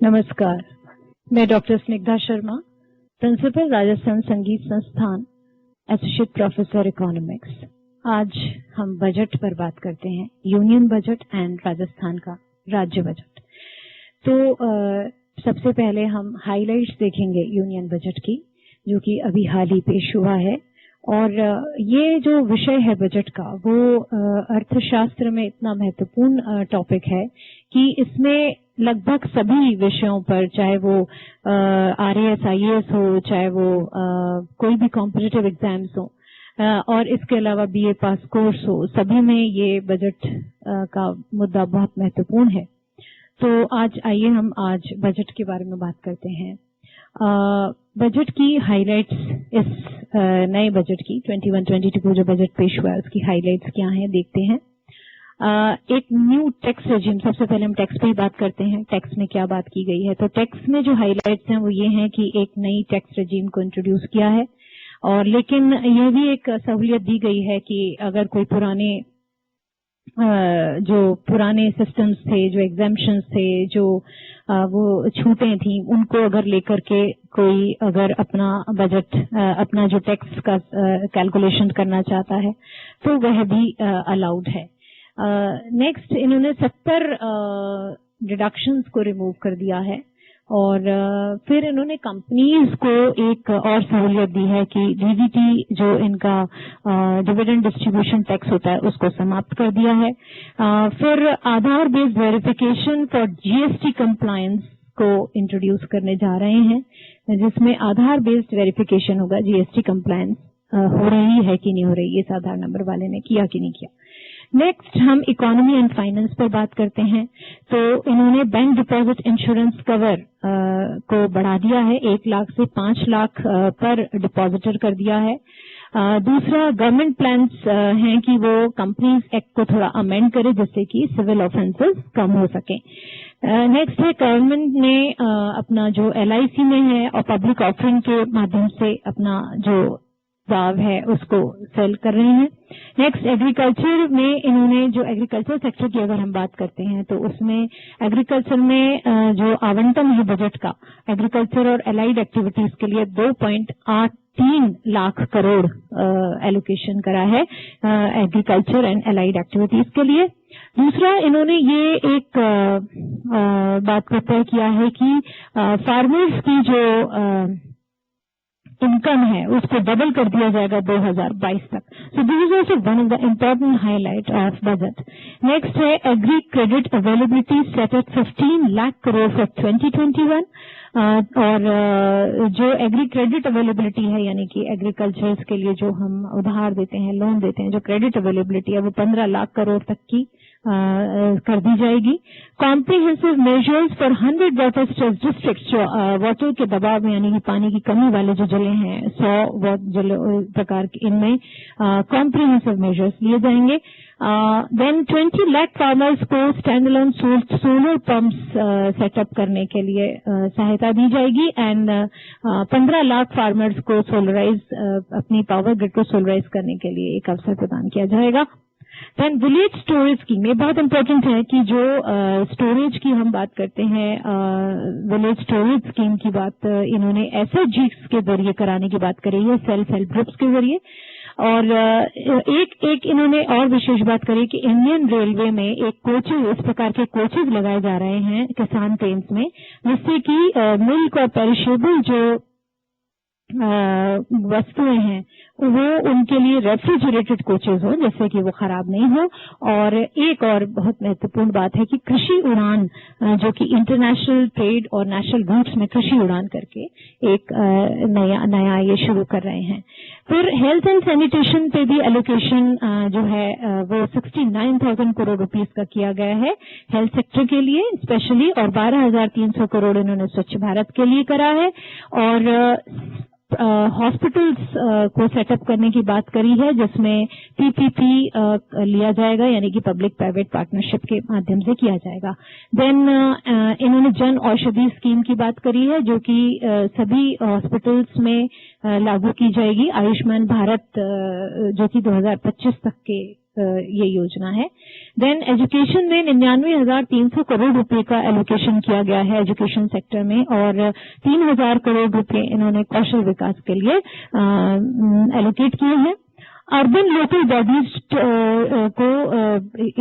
नमस्कार, मैं doctor Snigdha Sharma, principal Rajasthan संगीत संस्थान, एसोसिएट प्रोफेसर इकोनॉमिक्स। आज हम बजट पर बात करते हैं, यूनियन बजट एंड राजस्थान का राज्य बजट। तो सबसे पहले हम हाइलाइट्स देखेंगे यूनियन बजट की, जो कि अभी हाल ही पेश हुआ है। और ये जो विषय है बजट का, वो अर्थशास्त्र में इतना महत्वपूर्ण टॉपिक है कि इसमें लगभग सभी विषयों पर, चाहे वो आरएएस आईएएस हो, चाहे वो कोई भी कॉम्पिटिटिव एग्जाम्स हो, और इसके अलावा बीए पास कोर्स हो, सभी में ये बजट का मुद्दा बहुत महत्वपूर्ण है। तो आइए हम आज बजट के बारे में बात करते हैं। बजट की हाइलाइट्स, इस नए बजट की 21-22 को जो बजट पेश हुआ है उसकी हाइलाइट्स क्या हैं देखते हैं। एक न्यू टैक्स रेजिम, सबसे पहले हम टैक्स पे ही बात करते हैं, टैक्स में क्या बात की गई है। तो टैक्स में जो हाइलाइट्स हैं वो ये हैं कि एक नई टैक्स रेजिम को इंट्रोड्यूस किया है, और लेकिन यह भी एक सहूलियत दी गई है कि अगर कोई जो पुराने सिस्टम्स थे, जो एग्जाम्पशंस थे, जो वो छूटें थी, उनको अगर लेकर के कोई अगर अपना बजट, अपना जो टैक्स का कैलकुलेशन करना चाहता है तो वह भी अलाउड है। नेक्स्ट, इन्होंने 70 डिडक्शंस को रिमूव कर दिया है, और फिर इन्होंने कंपनीज को एक और सहूलियत दी है कि डीडीटी, जो इनका डिविडेंड डिस्ट्रीब्यूशन टैक्स होता है, उसको समाप्त कर दिया है। फिर Aadhaar based verification for GST compliance को इंट्रोड्यूस करने जा रहे हैं, जिसमें आधार बेस्ड वेरिफिकेशन होगा जीएसटी कंप्लायंस हो रही है कि नहीं हो रही, इस आधार नंबर वाले ने किया कि नहीं किया। नेक्स्ट, हम इकोनॉमी एंड फाइनेंस पर बात करते हैं। तो इन्होंने बैंक डिपॉजिट इंश्योरेंस कवर को बढ़ा दिया है, 1 लाख से 5 लाख पर डिपॉजिटर कर दिया है। दूसरा, गवर्नमेंट प्लान्स हैं कि वो कंपनीज एक्ट को थोड़ा अमेंड करे जिससे कि सिविल ऑफेंसेस कम हो सके। नेक्स्ट है, गवर्नमेंट ने अपना जो एलआईसी में है और पब्लिक ऑफरिंग के माध्यम से अपना जो दाव है उसको सेल कर रहे हैं। नेक्स्ट, एग्रीकल्चर में इन्होंने जो एग्रीकल्चर सेक्टर की अगर हम बात करते हैं तो उसमें एग्रीकल्चर में जो आवंटन है बजट का, एग्रीकल्चर और एलाइड एक्टिविटीज के लिए 2.83 लाख करोड़ एलोकेशन करा है एग्रीकल्चर एंड एलाइड एक्टिविटीज के लिए। दूसरा, इन्होंने ये एक बात को तय किया है कि फार्मर्स की जो इनकम है उसको डबल कर दिया जाएगा 2022 तक। So this is also one of the important highlight of budget. Next है, agri credit availability set at 15 lakh crore for 2021। और जो एग्री क्रेडिट अवेलेबिलिटी है, यानी कि एग्रीकल्चर्स के लिए जो हम उधार देते हैं, लोन देते हैं, जो क्रेडिट अवेलेबिलिटी है वो 15 लाख करोड़ तक की कर दी जाएगी। Comprehensive measures for 100 water stress districts, जो वाटर के दबाव में यानी कि पानी की कमी वाले जो जिले हैं, 100 जिले प्रकार के, इनमें कॉम्प्रिहेंसिव मेजर्स लिए जाएंगे। देन 20 लाख फार्मर्स को stand alone solar pumps setup करने के लिए सहायता दी जाएगी, एंड 15 लाख फार्मर्स को सोलराइज, अपनी पावर ग्रिड को सोलराइज करने के लिए एक अवसर प्रदान किया जाएगा। देन विलेज स्टोरेज स्कीम, ये बहुत इंपॉर्टेंट है कि जो स्टोरेज की हम बात करते हैं, विलेज स्टोरेज स्कीम की बात इन्होंने एसएचजीस के जरिए कराने की बात करी है, सेल्फ हेल्प ग्रुप्स के जरिए। और एक इन्होंने और विशेष बात करी कि इंडियन रेलवे में एक कोचेज, इस प्रकार के कोचेज लगाए जा रहे हैं किसान ट्रेन में, जिससे कि मिल्क और पेरिशेबल जो वस्तुएं हैं वो उनके लिए रेफ्रिजरेटेड कोचेज हो, जैसे कि वो खराब नहीं हो। और एक और बहुत महत्वपूर्ण बात है कि कृषि उड़ान, जो कि इंटरनेशनल ट्रेड और नेशनल रूट्स में कृषि उड़ान करके एक नया ये शुरू कर रहे हैं। फिर हेल्थ एंड सैनिटेशन पे भी एलोकेशन जो है वो 69,000 करोड़ रुपीस का किया गया है हेल्थ सेक्टर के लिए स्पेशली, और 12,300 करोड़ इन्होंने स्वच्छ भारत के लिए करा है। और हॉस्पिटल्स को सेटअप करने की बात करी है, जिसमें पीपीपी लिया जाएगा, यानी कि पब्लिक प्राइवेट पार्टनरशिप के माध्यम से किया जाएगा। देन इन्होंने जन औषधि स्कीम की बात करी है, जो कि सभी हॉस्पिटल्स में लागू की जाएगी। आयुष्मान भारत जो कि 2025 तक के ये योजना है। देन एजुकेशन में 99,300 करोड़ रुपए का एलोकेशन किया गया है एजुकेशन सेक्टर में, और 3,000 करोड़ रुपए इन्होंने कौशल विकास के लिए एलोकेट किए हैं। अर्बन लोकल बॉडीज को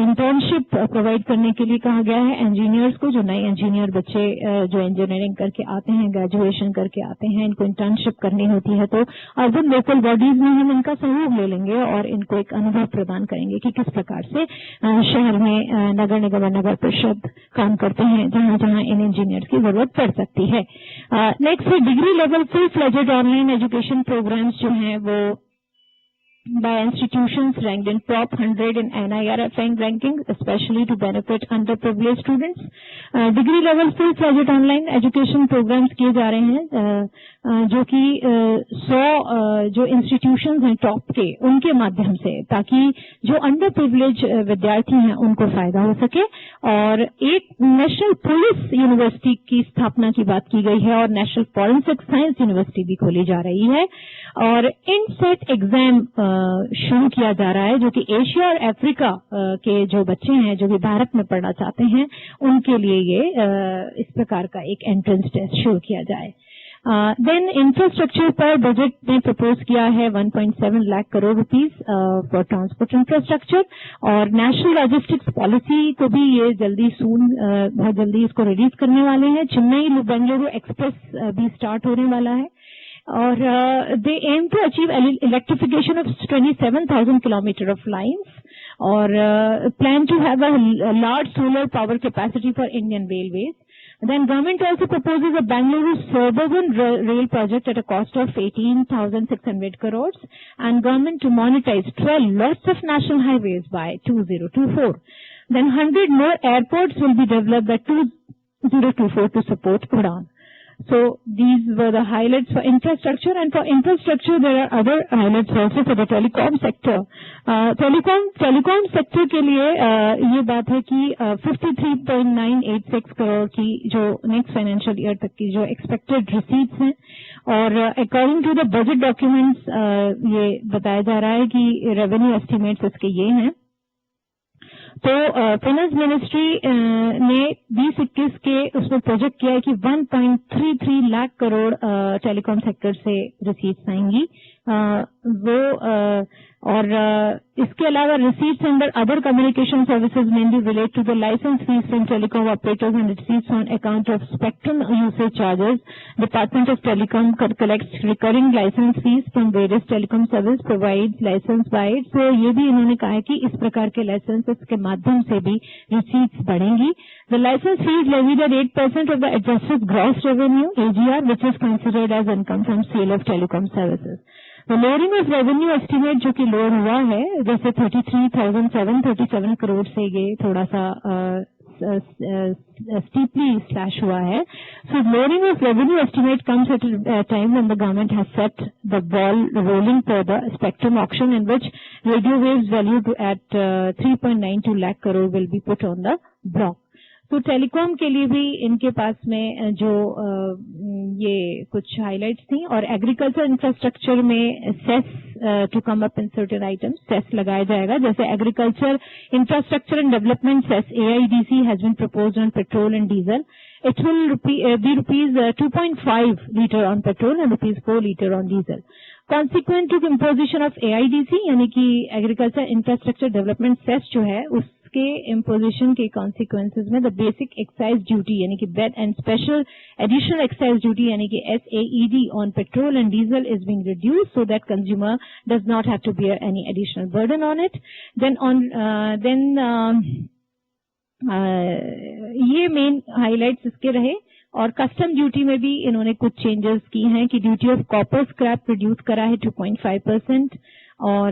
इंटर्नशिप प्रोवाइड करने के लिए कहा गया है इंजीनियर्स को, जो नए इंजीनियर बच्चे जो इंजीनियरिंग करके आते हैं, ग्रेजुएशन करके आते हैं, इनको इंटर्नशिप करनी होती है, तो अर्बन लोकल बॉडीज में हम इनका सहयोग ले लेंगे और इनको एक अनुभव प्रदान करेंगे कि किस प्रकार से शहर में नगर निगम और नगर परिषद काम करते हैं, जहां जहां इन इंजीनियर्स की जरूरत पड़ सकती है। नेक्स्ट है degree level full fledged online education programmes जो हैं वो by institutions ranked in top 100 in NIRF ranking, especially to benefit underprivileged students. Degree level full fledged online education programmes किए जा रहे हैं, जो कि 100 जो इंस्टीट्यूशंस हैं टॉप के, उनके माध्यम से, ताकि जो अंडर प्रिविलेज विद्यार्थी हैं उनको फायदा हो सके। और एक नेशनल पुलिस यूनिवर्सिटी की स्थापना की बात की गई है और नेशनल फॉरेंसिक साइंस यूनिवर्सिटी भी खोली जा रही है। और इनसेट एग्जाम शुरू किया जा रहा है, जो कि एशिया और अफ्रीका के जो बच्चे हैं जो भी भारत में पढ़ना चाहते हैं उनके लिए ये इस प्रकार का एक एंट्रेंस टेस्ट शुरू किया जाए। देन इंफ्रास्ट्रक्चर पर बजट में प्रपोज किया है 1.7 lakh crore rupees for transport infrastructure, और नेशनल लॉजिस्टिक्स पॉलिसी को भी ये बहुत जल्दी इसको रिलीज करने वाले हैं। चेन्नई बेंगलुरु एक्सप्रेस भी स्टार्ट होने वाला है, और they aim to achieve electrification of 27,000 kilometre of lines, और plan to have a large solar power capacity for Indian railways. Then government also proposes a Bangalore suburban rail project at a cost of 18,600 crores, and government to monetize 12 lots of national highways by 2024. Then 100 more airports will be developed by 2024 to support Udaan. So these were the highlights for infrastructure, and for infrastructure there are other highlights also for the telecom sector. Telecom sector के लिए ये बात है कि 53.986 करोड़ की जो next financial year तक की जो एक्सपेक्टेड रिसीट्स हैं, और according to the budget documents ये बताया जा रहा है कि रेवेन्यू एस्टिमेट्स इसके ये हैं। तो फाइनेंस मिनिस्ट्री ने 2021 के उसमें प्रोजेक्ट किया है कि 1.33 लाख करोड़ टेलीकॉम सेक्टर से रिसीट्स आएंगी, और इसके अलावा receipts under other communication services mainly relate to the licence fee from telecom operators and receipts on account of spectrum usage charges. Department of telecom collects recurring licence fee from various telecom service provides licence bites. तो ये भी इन्होंने कहा है कि इस प्रकार के लाइसेंसेस के माध्यम से भी रिसीट्स बढ़ेंगी। The license fee is levied at 8% of the adjusted gross revenue (AGR), which is considered as income from sale of telecom services. The lowering of revenue estimate जो कि लोअर हुआ है, जैसे 33,737 करोड़ से ये थोड़ा सा steeply slash हुआ है. So lowering of revenue estimate comes at a time when the government has set the ball rolling for the spectrum auction, in which radio waves valued at 3.92 lakh crore will be put on the block. तो telecom के लिए भी इनके पास में जो ये कुछ highlights थी, और एग्रीकल्चर इंफ्रास्ट्रक्चर में cess to come up in certain items, cess लगाया जाएगा, जैसे agriculture infrastructure and development cess AIDC has been proposed on petrol and diesel. It will be rupees 2.5 liter on petrol and rupees 4 liter on diesel. Consequent to imposition of AIDC यानी कि agriculture infrastructure development cess जो है उसके imposition के consequences में the basic excise duty यानी कि BED and special additional excise duty यानी कि SAED on petrol and diesel is being reduced so that consumer does not have to bear any additional burden on it. ये main highlights इसके रहे. और custom duty में भी इन्होंने कुछ चेंजेस की हैं कि duty of copper scrap reduce करा है 2.5%, और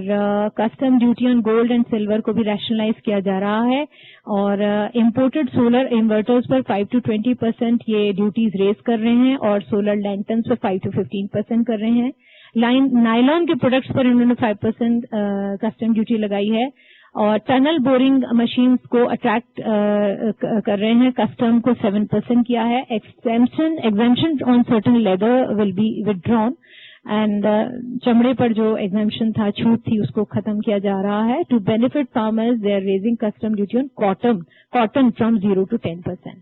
custom duty on gold and silver को भी रैशनलाइज किया जा रहा है, और इंपोर्टेड सोलर इन्वर्टर्स पर 5 to 20% ये ड्यूटीज रेज कर रहे हैं, और सोलर लैंटर्न्स पर 5 to 15% कर रहे हैं. नायलॉन के प्रोडक्ट्स पर इन्होंने 5% कस्टम ड्यूटी लगाई है, और टनल बोरिंग मशीन्स को अट्रैक्ट कर रहे हैं, कस्टम को 7% किया है. Exemption on certain leather will be withdrawn. And चमड़े पर जो एग्जेम्पशन था, छूट थी, उसको खत्म किया जा रहा है। To benefit farmers they are raising custom duty on cotton from 0 to 10%।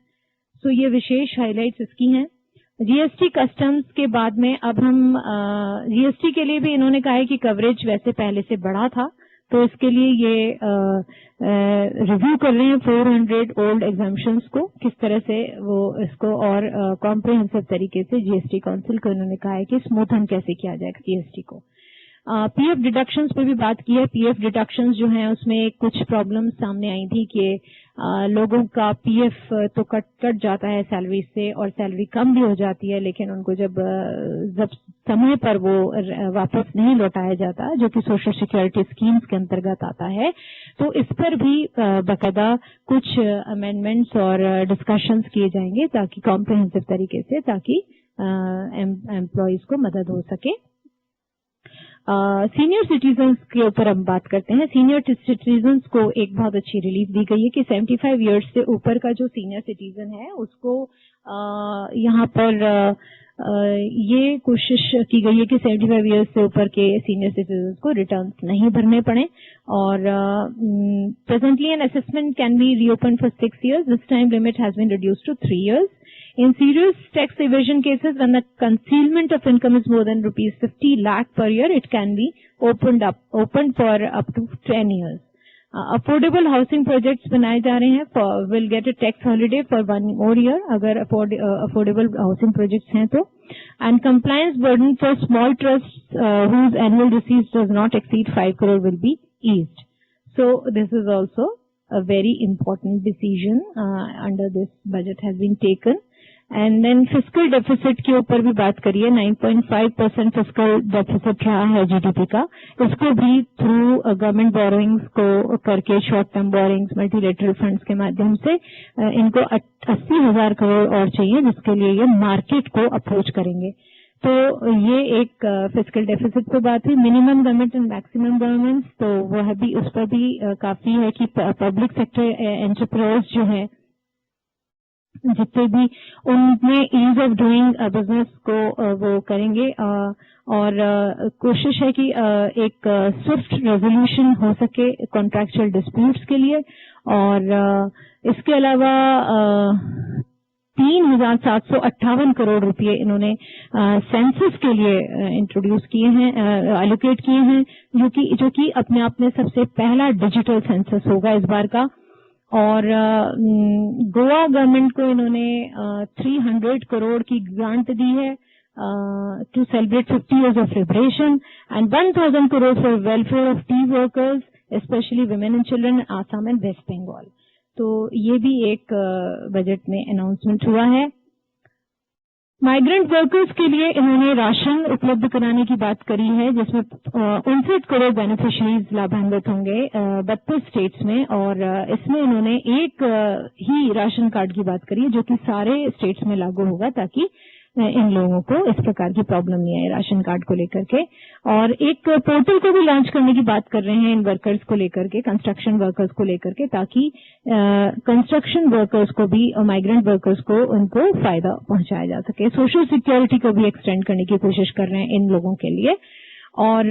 So ये विशेष हाईलाइट्स इसकी हैं। जीएसटी कस्टम्स के बाद में अब हम जीएसटी के लिए भी इन्होंने कहा है कि कवरेज वैसे पहले से बढ़ा था, तो इसके लिए ये रिव्यू कर रहे हैं 400 ओल्ड एग्जाम्पशंस को, किस तरह से वो इसको और कॉम्प्रिहेंसिव तरीके से जीएसटी काउंसिल को इन्होंने कहा है कि स्मूथन कैसे किया जाएगा जीएसटी को। पीएफ डिडक्शंस पे भी बात की है। पीएफ डिडक्शंस जो हैं उसमें कुछ प्रॉब्लम्स सामने आई थी कि लोगों का पीएफ तो कट जाता है सैलरी से और सैलरी कम भी हो जाती है, लेकिन उनको जब समय पर वो वापस नहीं लौटाया जाता, जो कि सोशल सिक्योरिटी स्कीम्स के अंतर्गत आता है, तो इस पर भी बाकायदा कुछ अमेंडमेंट्स और डिस्कशंस किए जाएंगे ताकि कॉम्प्रिहेंसिव तरीके से, ताकि एम्प्लॉयज को मदद हो सके। सीनियर सिटीजन्स के ऊपर हम बात करते हैं। सीनियर सिटीजन्स को एक बहुत अच्छी रिलीफ दी गई है कि 75 इयर्स से ऊपर का जो सीनियर सिटीजन है उसको यहाँ पर ये कोशिश की गई है कि 75 इयर्स से ऊपर के सीनियर सिटीजन्स को रिटर्न्स नहीं भरने पड़े। और presently an assessment can be reopen for 6 years. This time limit has been reduced to 3 years. In serious tax evasion cases, when the concealment of income is more than rupees 50 lakh per year, it can be opened for up to 10 years. Affordable housing projects बनाए जा रहे हैं, will get a tax holiday for 1 more year अगर affordable housing projects हैं तो. And compliance burden for small trusts whose annual receipts does not exceed 5 crore will be eased. So this is also a very important decision under this budget has been taken. And then fiscal deficit के ऊपर भी बात करिए। 9.5% fiscal deficit रहा है GDP का। इसको भी थ्रू गवर्नमेंट बोरोइंग्स को करके, short term borrowings, multilateral funds के माध्यम से इनको 80,000 करोड़ और चाहिए, जिसके लिए ये मार्केट को अप्रोच करेंगे। तो ये एक फिस्कल डेफिसिट पे बात हुई। Minimum government and maximum government, तो वह भी, उस पर भी काफी है कि पब्लिक सेक्टर एंटरप्राइज जो है जितने भी, उनमें ईज ऑफ डूइंग बिजनेस को वो करेंगे और कोशिश है कि एक स्विफ्ट रेजोल्यूशन हो सके कॉन्ट्रैक्चुअल डिस्प्यूट्स के लिए। और इसके अलावा 3,758 करोड़ रुपए इन्होंने सेंसस के लिए इंट्रोड्यूस किए हैं, एलोकेट किए हैं, जो कि अपने आप में सबसे पहला डिजिटल सेंसस होगा इस बार का। और गोवा गवर्नमेंट को इन्होंने 300 करोड़ की ग्रांट दी है to celebrate 50 years of liberation and 1,000 crore for welfare of tea workers, specially women and children in Assam and West Bengal. तो ये भी एक बजट में अनाउंसमेंट हुआ है। माइग्रेंट वर्कर्स के लिए इन्होंने राशन उपलब्ध कराने की बात करी है, जिसमें 59 करोड़ बेनिफिशरीज लाभान्वित होंगे 32 स्टेट्स में। और इसमें इन्होंने एक ही राशन कार्ड की बात करी है, जो कि सारे स्टेट्स में लागू होगा, ताकि इन लोगों को इस प्रकार की प्रॉब्लम नहीं आए राशन कार्ड को लेकर के। और एक पोर्टल को भी लॉन्च करने की बात कर रहे हैं इन वर्कर्स को लेकर के, कंस्ट्रक्शन वर्कर्स को लेकर के, ताकि कंस्ट्रक्शन वर्कर्स को भी, माइग्रेंट वर्कर्स को, उनको फायदा पहुंचाया जा सके। सोशल सिक्योरिटी को भी एक्सटेंड करने की कोशिश कर रहे हैं इन लोगों के लिए। और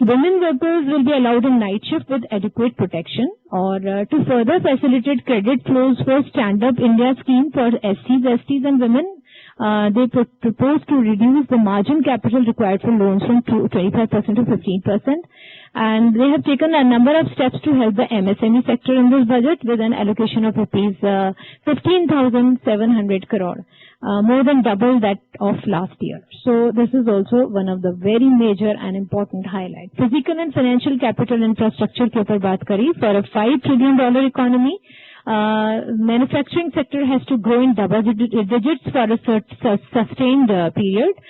women workers will be allowed in night shift with adequate protection. और to further facilitate credit flows for Stand Up India scheme for SCs, STs and women, they propose to reduce the margin capital required for loans from 25% to 15%. And they have taken a number of steps to help the MSME sector in this budget with an allocation of rupees 15,700 crore, more than double that of last year. So this is also one of the very major and important highlights. Physical and financial capital infrastructure के ऊपर बात करी। For a $5 trillion economy, manufacturing sector has to grow in double digits for a sustained period.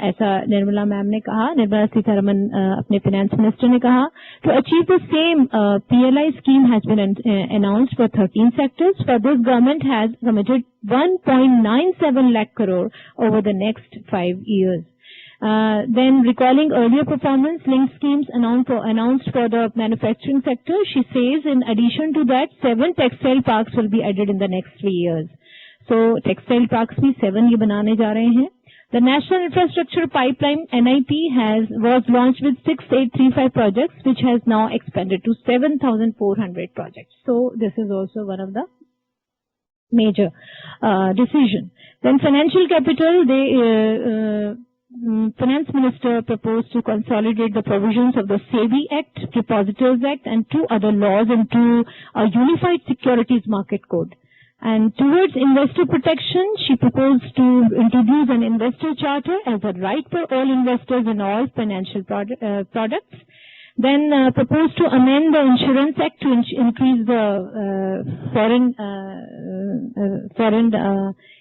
ऐसा Nirmala ma'am ने कहा, निर्मला सीतारमन अपने finance minister ने कहा। To achieve the same, PLI scheme has been announced for 13 sectors. For this, government has committed 1.97 lakh crore over the next 5 years. Then recalling earlier performance-linked schemes announced for the manufacturing sector, she says in addition to that, 7 textile parks will be added in the next 3 years. So textile parks भी 7 ये बनाने जा रहे हैं। The National Infrastructure Pipeline (NIP) was launched with 6,835 projects, which has now expanded to 7,400 projects. So this is also one of the major decision. Then financial capital, Finance Minister proposed to consolidate the provisions of the SEBI Act, Depositors Act, and two other laws into a unified securities market code. And towards investor protection, she proposed to introduce an investor charter as a right for all investors in all financial products. Then proposed to amend the Insurance Act to increase the foreign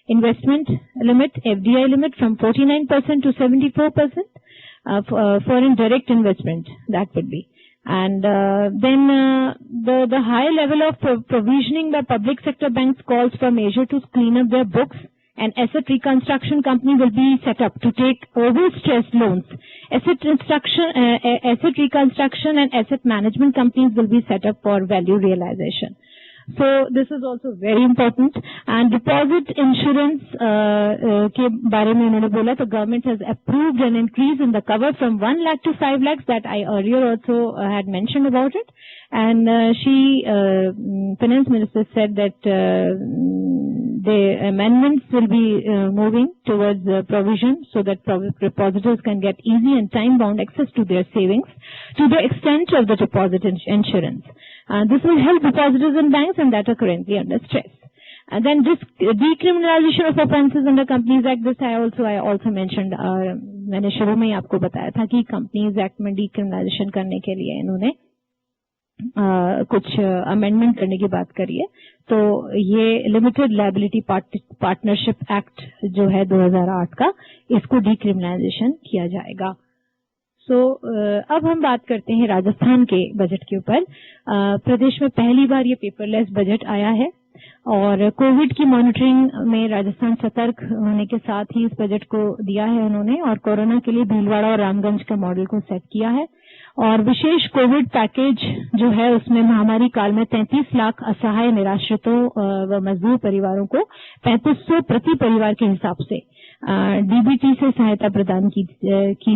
investment limit, FDI limit, from 49% to 74%, foreign direct investment, that would be. And then the high level of provisioning by public sector banks calls for measure to clean up their books. An asset reconstruction company will be set up to take overstressed loans. Asset reconstruction and asset management companies will be set up for value realization. So this is also very important. And deposit insurance के बारे में उन्होंने बोला, तो government has approved an increase in the cover from 1 lakh to 5 lakhs that I earlier also had mentioned about it. And Finance Minister said that the amendments will be moving towards provision so that depositors can get easy and time-bound access to their savings to the extent of the deposit insurance. This will help depositors in banks and that are currently under stress. And then this decriminalization of offences under Companies Act, this I also mentioned. मैंने शुरू में ही आपको बताया था कि Companies Act में decriminalization करने के लिए इन्होंने कुछ अमेंडमेंट करने की बात करी है. तो ये लिमिटेड लायबिलिटी पार्टनरशिप एक्ट जो है 2008 का, इसको डिक्रिमिनलाइजेशन किया जाएगा. अब हम बात करते हैं राजस्थान के बजट के ऊपर. प्रदेश में पहली बार ये पेपरलेस बजट आया है और कोविड की मॉनिटरिंग में राजस्थान सतर्क होने के साथ ही इस बजट को दिया है उन्होंने, और कोरोना के लिए भीलवाड़ा और रामगंज का मॉडल को सेट किया है. और विशेष कोविड पैकेज जो है उसमें महामारी काल में 33 लाख असहाय निराश्रितों व मजदूर परिवारों को 3500 प्रति परिवार के हिसाब से डीबीटी से सहायता प्रदान की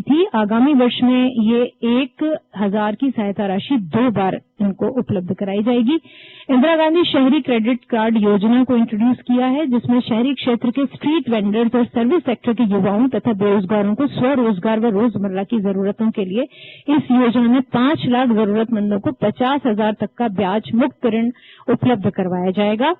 थी. आगामी वर्ष में ये 1000 की सहायता राशि 2 बार इनको उपलब्ध कराई जाएगी. इंदिरा गांधी शहरी क्रेडिट कार्ड योजना को इंट्रोड्यूस किया है, जिसमें शहरी क्षेत्र के स्ट्रीट वेंडर्स और सर्विस सेक्टर के युवाओं तथा बेरोजगारों को स्वरोजगार व रोजमर्रा की जरूरतों के लिए इस योजना में 5 लाख जरूरतमंदों को 50,000 तक का ब्याज मुक्त ऋण उपलब्ध करवाया जाएगा.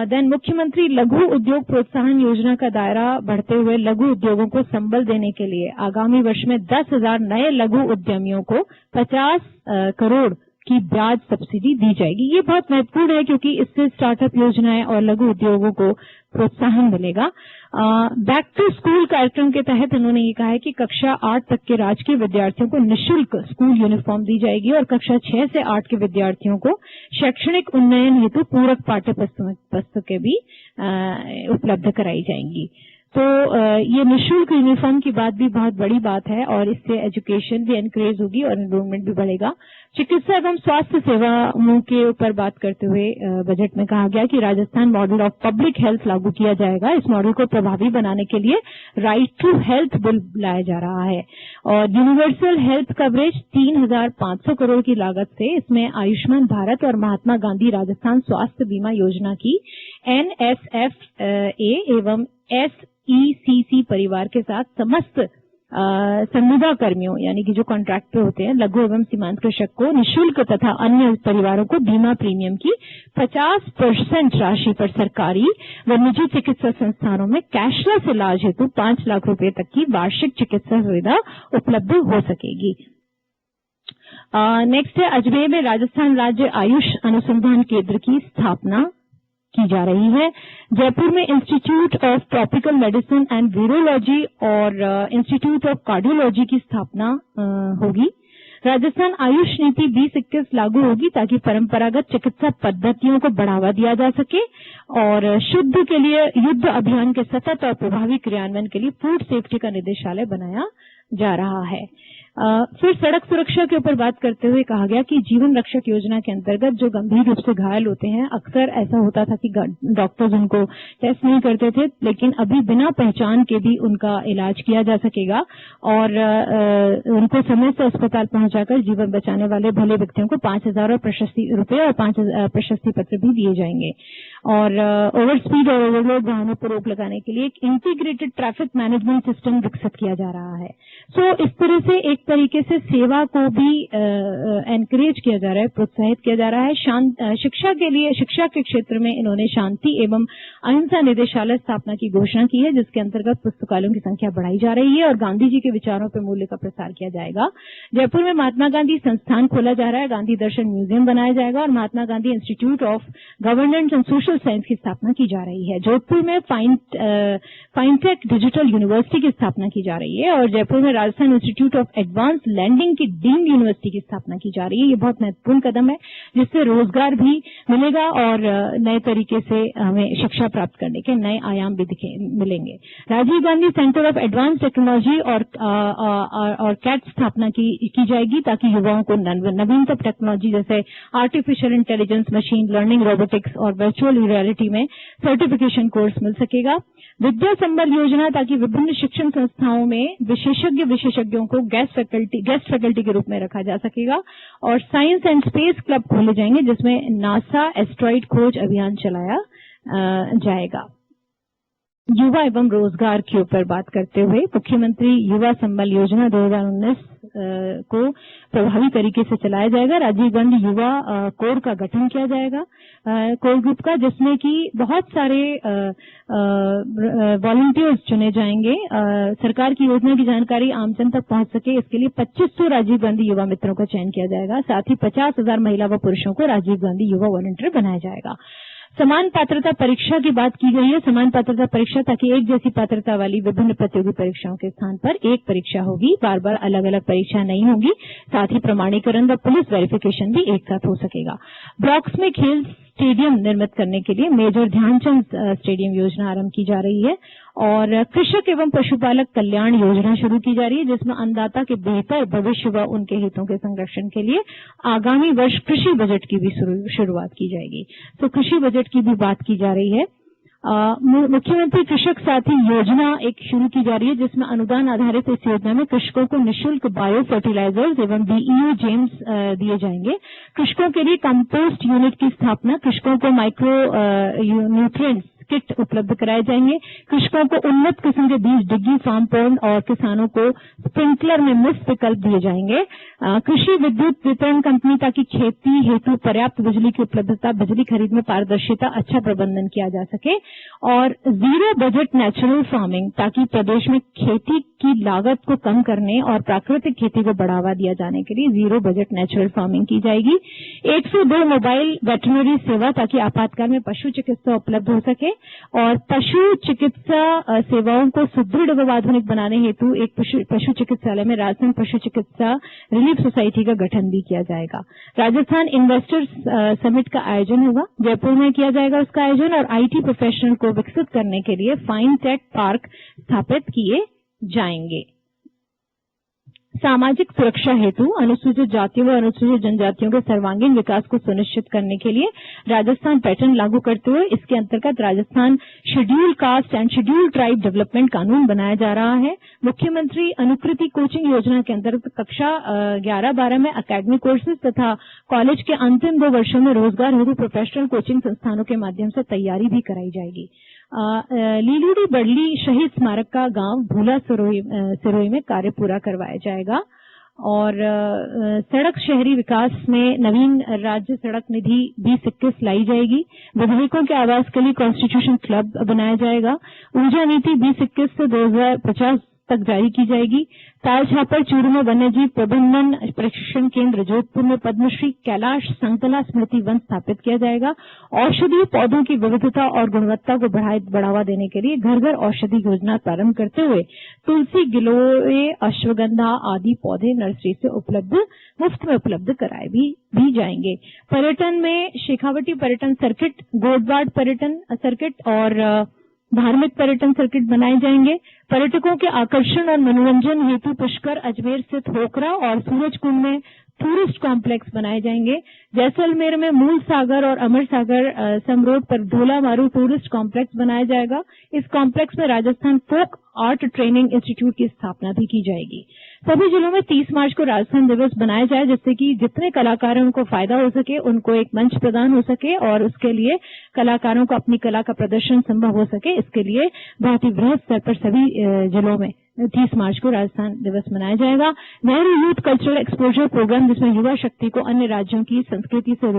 देन मुख्यमंत्री लघु उद्योग प्रोत्साहन योजना का दायरा बढ़ते हुए लघु उद्योगों को संबल देने के लिए आगामी वर्ष में 10,000 नए लघु उद्यमियों को 50 करोड़ की ब्याज सब्सिडी दी जाएगी. ये बहुत महत्वपूर्ण है क्योंकि इससे स्टार्टअप योजनाएं और लघु उद्योगों को प्रोत्साहन मिलेगा. बैक टू स्कूल कार्यक्रम के तहत उन्होंने ये कहा है कि कक्षा 8 तक के राजकीय विद्यार्थियों को निःशुल्क स्कूल यूनिफॉर्म दी जाएगी और कक्षा 6 से 8 के विद्यार्थियों को शैक्षणिक उन्नयन हेतु पूरक पाठ्य पुस्तकें भी उपलब्ध कराई जाएंगी. तो ये निःशुल्क यूनिफॉर्म की बात भी बहुत बड़ी बात है और इससे एजुकेशन भी एनकरेज होगी और एनरोलमेंट भी बढ़ेगा. चिकित्सा एवं स्वास्थ्य सेवाओं के ऊपर बात करते हुए बजट में कहा गया कि Rajasthan model of public health लागू किया जाएगा. इस मॉडल को प्रभावी बनाने के लिए राइट टू हेल्थ बिल लाया जा रहा है और यूनिवर्सल हेल्थ कवरेज 3,500 करोड़ की लागत से इसमें आयुष्मान भारत और महात्मा गांधी राजस्थान स्वास्थ्य बीमा योजना की NSFA एवं SECC परिवार के साथ समस्त संविदा कर्मियों यानी कि जो कॉन्ट्रैक्ट पे होते हैं लघु एवं सीमांत कृषक को निःशुल्क तथा अन्य परिवारों को बीमा प्रीमियम की 50% राशि पर सरकारी व निजी चिकित्सा संस्थानों में कैशलेस इलाज हेतु 5 लाख रुपए तक की वार्षिक चिकित्सा सुविधा उपलब्ध हो सकेगी. नेक्स्ट है अजमेर में राजस्थान राज्य आयुष अनुसंधान केंद्र की स्थापना की जा रही है. जयपुर में institute of tropical medicine and virology और इंस्टीट्यूट ऑफ कार्डियोलॉजी की स्थापना होगी. राजस्थान आयुष नीति 2021 लागू होगी ताकि परंपरागत चिकित्सा पद्धतियों को बढ़ावा दिया जा सके और शुद्ध के लिए युद्ध अभियान के सतत और प्रभावी क्रियान्वयन के लिए फूड सेफ्टी का निदेशालय बनाया जा रहा है. फिर सड़क सुरक्षा के ऊपर बात करते हुए कहा गया कि जीवन रक्षक योजना के अंतर्गत जो गंभीर रूप से घायल होते हैं, अक्सर ऐसा होता था कि डॉक्टर्स उनको टेस्ट नहीं करते थे, लेकिन अभी बिना पहचान के भी उनका इलाज किया जा सकेगा और उनको समय से अस्पताल पहुंचाकर जीवन बचाने वाले भले व्यक्तियों को 5,000 रुपए और 5 प्रशस्ति पत्र भी दिए जाएंगे। और ओवर स्पीड और ओवरलोड वाहनों पर रोक लगाने के लिए एक इंटीग्रेटेड ट्रैफिक मैनेजमेंट सिस्टम विकसित किया जा रहा है। इस तरह से एक तरीके से सेवा को भी एनकरेज किया जा रहा है, प्रोत्साहित किया जा रहा है। शिक्षा के क्षेत्र में इन्होंने शांति एवं अहिंसा निदेशालय स्थापना की घोषणा की है, जिसके अंतर्गत पुस्तकालयों की संख्या बढ़ाई जा रही है और गांधी जी के विचारों पर मूल्य का प्रसार किया जाएगा। जयपुर में महात्मा गांधी संस्थान खोला जा रहा है, गांधी दर्शन म्यूजियम बनाया जाएगा और Mahatma Gandhi institute of governance and social science की स्थापना की जा रही है। जोधपुर में फाइनटेक डिजिटल यूनिवर्सिटी की स्थापना की जा रही है और जयपुर में Rajasthan institute of advance landing की डीम्ड यूनिवर्सिटी की स्थापना की जा रही है। ये बहुत महत्वपूर्ण कदम है, जिससे रोजगार भी मिलेगा और नए तरीके से हमें शिक्षा प्राप्त करने के नए आयाम भी मिलेंगे। Rajiv Gandhi centre of advance technology और कैट स्थापना की जाएगी, ताकि युवाओं को नवीनतम टेक्नोलॉजी जैसे artificial intelligence, machine learning, robotics और वर्चुअल रियलिटी में सर्टिफिकेशन कोर्स मिल सकेगा। विद्या संबल योजना, ताकि विभिन्न शिक्षण संस्थाओं में विशेषज्ञों को गेस्ट फैकल्टी के रूप में रखा जा सकेगा। और साइंस एंड स्पेस क्लब खोले जाएंगे, जिसमें नासा एस्ट्रॉइड खोज अभियान चलाया जाएगा। युवा एवं रोजगार के ऊपर बात करते हुए मुख्यमंत्री युवा संबल योजना 2019 को प्रभावी तरीके से चलाया जाएगा। राजीव गांधी युवा कोर का गठन किया जाएगा, कोर ग्रुप का, जिसमें कि बहुत सारे वॉलंटियर्स चुने जाएंगे। सरकार की योजना की जानकारी आमजन तक पहुंच सके, इसके लिए 2500 राजीव गांधी युवा मित्रों का चयन किया जाएगा। साथ ही 50,000 महिला व पुरुषों को राजीव गांधी युवा वॉलंटियर बनाया जाएगा। समान पात्रता परीक्षा की बात की गई है। समान पात्रता परीक्षा, ताकि एक जैसी पात्रता वाली विभिन्न प्रतियोगी परीक्षाओं के स्थान पर एक परीक्षा होगी, बार बार अलग अलग परीक्षा नहीं होगी। साथ ही प्रमाणीकरण व पुलिस वेरिफिकेशन भी एक साथ हो सकेगा। ब्लॉक्स में खेल स्टेडियम निर्मित करने के लिए मेजर ध्यानचंद स्टेडियम योजना आरंभ की जा रही है और कृषक एवं पशुपालक कल्याण योजना शुरू की जा रही है, जिसमें अन्नदाता के बेहतर भविष्य व उनके हितों के संरक्षण के लिए आगामी वर्ष कृषि बजट की भी शुरुआत की जाएगी। तो कृषि बजट की भी बात की जा रही है। मुख्यमंत्री कृषक साथी योजना एक शुरू की जा रही है, जिसमें अनुदान आधारित इस योजना में कृषकों को निःशुल्क बायो फर्टिलाइजर्स एवं डीईयू जेम्स दिए जाएंगे। कृषकों के लिए कंपोस्ट यूनिट की स्थापना, कृषकों को माइक्रो न्यूट्रिएंट्स किट उपलब्ध कराए जाएंगे। कृषकों को उन्नत किस्म के बीज, डिग्गी फार्म पॉन्ड और किसानों को स्प्रिंकलर में मुफ्त विकल्प दिए जाएंगे। कृषि विद्युत वितरण कंपनी, ताकि खेती हेतु पर्याप्त बिजली की उपलब्धता, बिजली खरीद में पारदर्शिता, अच्छा प्रबंधन किया जा सके। और जीरो बजट नेचुरल फार्मिंग, ताकि प्रदेश में खेती की लागत को कम करने और प्राकृतिक खेती को बढ़ावा दिया जाने के लिए जीरो बजट नेचुरल फार्मिंग की जाएगी। 102 मोबाइल वेटरनरी सेवा, ताकि आपातकाल में पशु चिकित्सा उपलब्ध हो सके। और पशु चिकित्सा सेवाओं को सुदृढ़ व आधुनिक बनाने हेतु एक पशु चिकित्सालय में राजस्थान पशु चिकित्सा रिलीफ सोसाइटी का गठन भी किया जाएगा। राजस्थान इन्वेस्टर्स समिट का आयोजन होगा, जयपुर में किया जाएगा उसका आयोजन। और आईटी प्रोफेशनल को विकसित करने के लिए फाइनटेक पार्क स्थापित किए जाएंगे। सामाजिक सुरक्षा हेतु अनुसूचित जातियों व अनुसूचित जनजातियों के सर्वांगीण विकास को सुनिश्चित करने के लिए राजस्थान पैटर्न लागू करते हुए इसके अंतर्गत Rajasthan schedule caste and schedule tribe development कानून बनाया जा रहा है। मुख्यमंत्री अनुकृति कोचिंग योजना के अंतर्गत कक्षा 11-12 में अकेडमिक कोर्सेज तथा कॉलेज के अंतिम 2 वर्षों में रोजगार हेतु प्रोफेशनल कोचिंग संस्थानों के माध्यम से तैयारी भी कराई जाएगी। लीलूड़ी बड़ली शहीद स्मारक का गांव भूला सिरोही में कार्य पूरा करवाया जाएगा। और सड़क शहरी विकास में नवीन राज्य सड़क निधि 2021 लाई जाएगी। विधायकों के आवास के लिए कॉन्स्टिट्यूशन क्लब बनाया जाएगा। ऊर्जा नीति 2021 से 2050 तक जारी की जाएगी। ताल छापर चूरू में वन्यजीव प्रबंधन प्रशिक्षण केंद्र, जोधपुर में पद्मश्री कैलाश संकला स्मृति वन स्थापित किया जाएगा। औषधीय पौधों की विविधता और गुणवत्ता को बढ़ावा देने के लिए घर घर औषधि योजना प्रारंभ करते हुए तुलसी, गिलोय, अश्वगंधा आदि पौधे नर्सरी से मुफ्त में उपलब्ध कराए भी जाएंगे। पर्यटन में शेखावटी पर्यटन सर्किट, गोडवाड़ पर्यटन सर्किट और धार्मिक पर्यटन सर्किट बनाए जाएंगे। पर्यटकों के आकर्षण और मनोरंजन हेतु पुष्कर, अजमेर स्थित होकरा और सूरजकुंड में टूरिस्ट कॉम्प्लेक्स बनाए जाएंगे। जैसलमेर में मूल सागर और अमर सागर समरोड पर ढोला मारू टूरिस्ट कॉम्प्लेक्स बनाया जाएगा। इस कॉम्प्लेक्स में Rajasthan folk art training institute की स्थापना भी की जाएगी। सभी जिलों में 30 मार्च को राजस्थान दिवस बनाया जाए, जिससे कि जितने कलाकारों को फायदा हो सके, उनको एक मंच प्रदान हो सके और उसके लिए कलाकारों को अपनी कला का प्रदर्शन संभव हो सके। इसके लिए बहुत ही बृहद स्तर पर सभी जिलों में 30 मार्च को राजस्थान दिवस मनाया जाएगा। Nehru youth cultural exposure programme, जिसमें युवा शक्ति को अन्य राज्यों की संस्कृति से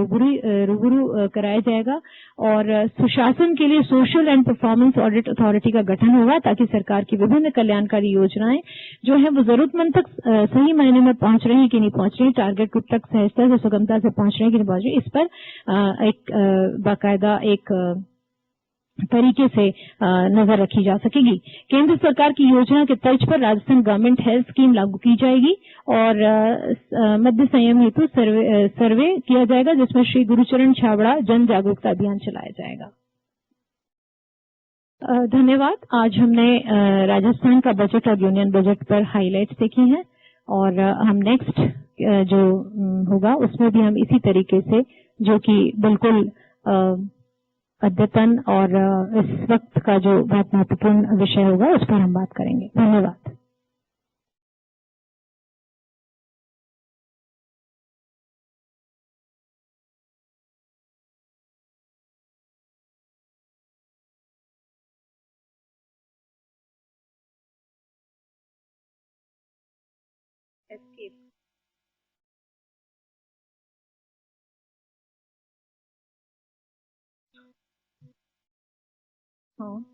रूबरू कराया जाएगा और सुशासन के लिए social and performance audit authority का गठन होगा, ताकि सरकार की विभिन्न कल्याणकारी योजनाएं जो है वो जरूरतमंद तक सही मायने में पहुंच रही है कि नहीं पहुंच रही, टारगेट ग्रुप तक सहजता से, सुगमता से पहुंच रही है कि नहीं पहुंच रही, इस पर एक बाकायदा एक तरीके से नजर रखी जा सकेगी। केंद्र सरकार की योजना के तर्ज पर राजस्थान गवर्नमेंट हेल्थ स्कीम लागू की जाएगी और मध्य संयम हेतु सर्वे किया जाएगा, जिसमें श्री गुरुचरण छाबड़ा जन जागरूकता अभियान चलाया जाएगा। धन्यवाद। आज हमने राजस्थान का बजट और यूनियन बजट पर हाइलाइट्स देखी हैं और हम नेक्स्ट जो होगा उसमें भी हम इसी तरीके से, जो कि बिल्कुल अद्यतन और इस वक्त का जो बहुत महत्वपूर्ण विषय होगा उस पर हम बात करेंगे। धन्यवाद। हाँ।